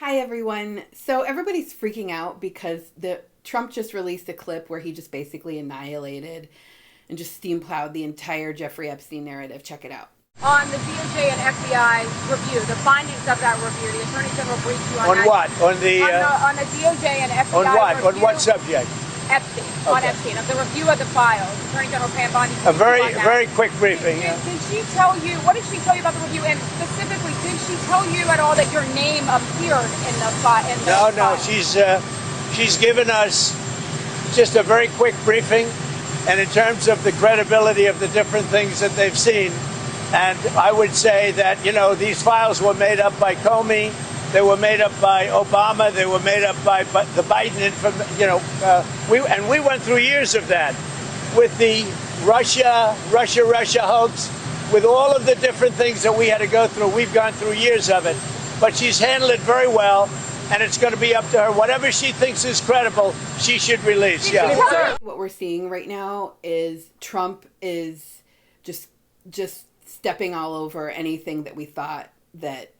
Hi everyone. So everybody's freaking out because the Trump just released a clip where he just basically annihilated and just steam plowed the entire Jeffrey Epstein narrative. Check it out. On the DOJ and FBI review, the findings of that review, the Attorney General briefed you on On that. what? On On the DOJ and FBI on what? review. On what subject? Epstein. Okay. On Epstein, of the review of the files. Attorney General Pam Bondi. A very quick briefing. Did she tell you, what did she tell you about the review? And specifically, did she tell you at all that your name appeared in the file? No. She's given us just a very quick briefing, and in terms of the credibility of the different things that they've seen. And I would say that, these files were made up by Comey, they were made up by Obama, they were made up by the Biden, we went through years of that with the Russia hoax, with all of the different things that we had to go through. We've gone through years of it, but she's handled it very well, and it's going to be up to her. Whatever she thinks is credible, she should release. Yeah. What we're seeing right now is Trump is just stepping all over anything that we thought that,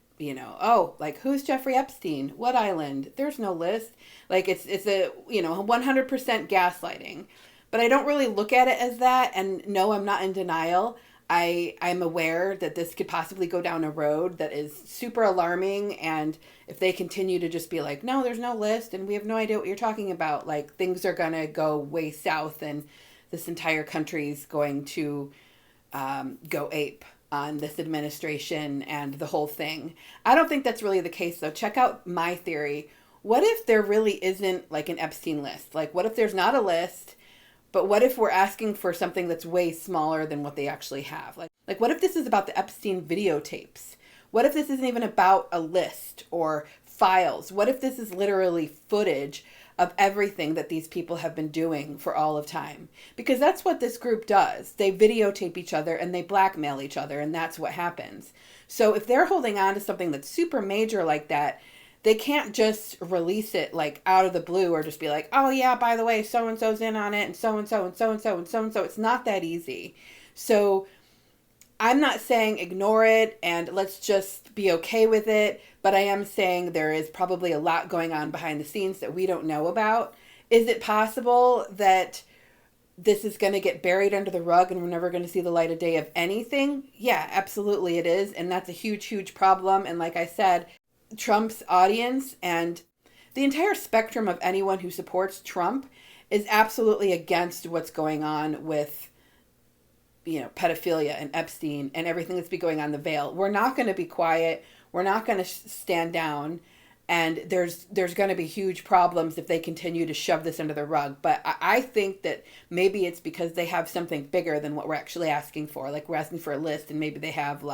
who's Jeffrey Epstein? What island? There's no list. It's a 100% gaslighting. But I don't really look at it as that. And no, I'm not in denial. I'm aware that this could possibly go down a road that is super alarming. And if they continue to just be like, no, there's no list and we have no idea what you're talking about, things are going to go way south and this entire country's going to go ape on this administration and the whole thing. I don't think that's really the case, though. Check out my theory. What if there really isn't an Epstein list? What if there's not a list, but what if we're asking for something that's way smaller than what they actually have? What if this is about the Epstein videotapes? What if this isn't even about a list or files? What if this is literally footage of everything that these people have been doing for all of time? Because that's what this group does. They videotape each other and they blackmail each other, and that's what happens. So if they're holding on to something that's super major like that, they can't just release it out of the blue or just be like, oh yeah, by the way, so-and-so's in on it, and so-and-so and so-and-so and so-and-so. It's not that easy. So I'm not saying ignore it and let's just be okay with it, but I am saying there is probably a lot going on behind the scenes that we don't know about. Is it possible that this is going to get buried under the rug and we're never going to see the light of day of anything? Yeah, absolutely it is. And that's a huge, huge problem. And like I said, Trump's audience and the entire spectrum of anyone who supports Trump is absolutely against what's going on with pedophilia and Epstein and everything that's been going on in the Veil. We're not going to be quiet. We're not going to stand down. And there's going to be huge problems if they continue to shove this under the rug. But I think that maybe it's because they have something bigger than what we're actually asking for. We're asking for a list, and maybe they have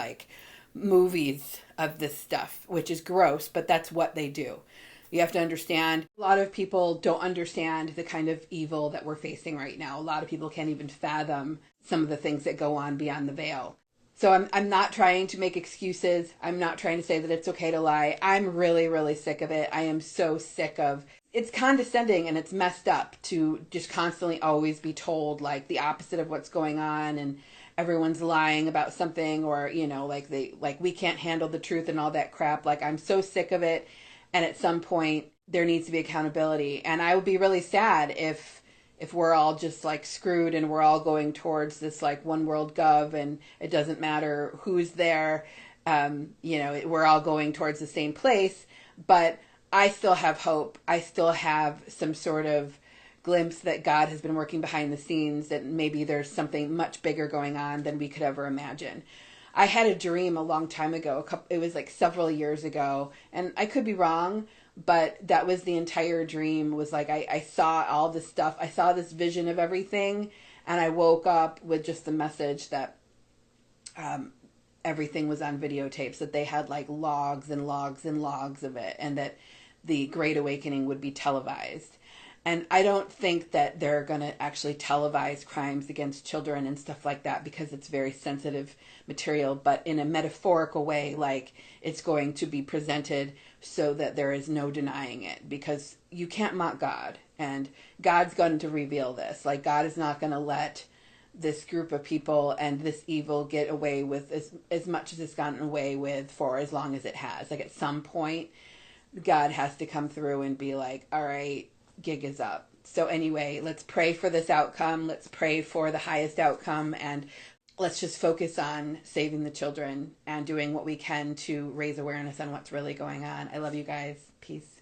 movies of this stuff, which is gross, but that's what they do. You have to understand, a lot of people don't understand the kind of evil that we're facing right now. A lot of people can't even fathom some of the things that go on beyond the veil. So I'm not trying to make excuses. I'm not trying to say that it's okay to lie. I'm really, really sick of it. I am so sick of it's condescending and it's messed up to just constantly always be told the opposite of what's going on, and everyone's lying about something, or we can't handle the truth and all that crap. I'm so sick of it. And at some point there needs to be accountability. And I would be really sad if we're all just screwed and we're all going towards this one world gov and it doesn't matter who's there. We're all going towards the same place, but I still have hope. I still have some sort of glimpse that God has been working behind the scenes, that maybe there's something much bigger going on than we could ever imagine. I had a dream a long time ago. It was several years ago, and I could be wrong, but that was the entire dream. Was I saw all this stuff. I saw this vision of everything, and I woke up with just the message that everything was on videotapes, that they had logs and logs and logs of it, and that the Great Awakening would be televised. And I don't think that they're going to actually televise crimes against children and stuff like that, because it's very sensitive material, but in a metaphorical way, it's going to be presented so that there is no denying it, because you can't mock God, and God's going to reveal this. God is not going to let this group of people and this evil get away with as much as it's gotten away with for as long as it has. At some point, God has to come through and be like, all right, gig is up. So anyway, let's pray for this outcome. Let's pray for the highest outcome, and let's just focus on saving the children and doing what we can to raise awareness on what's really going on. I love you guys. Peace.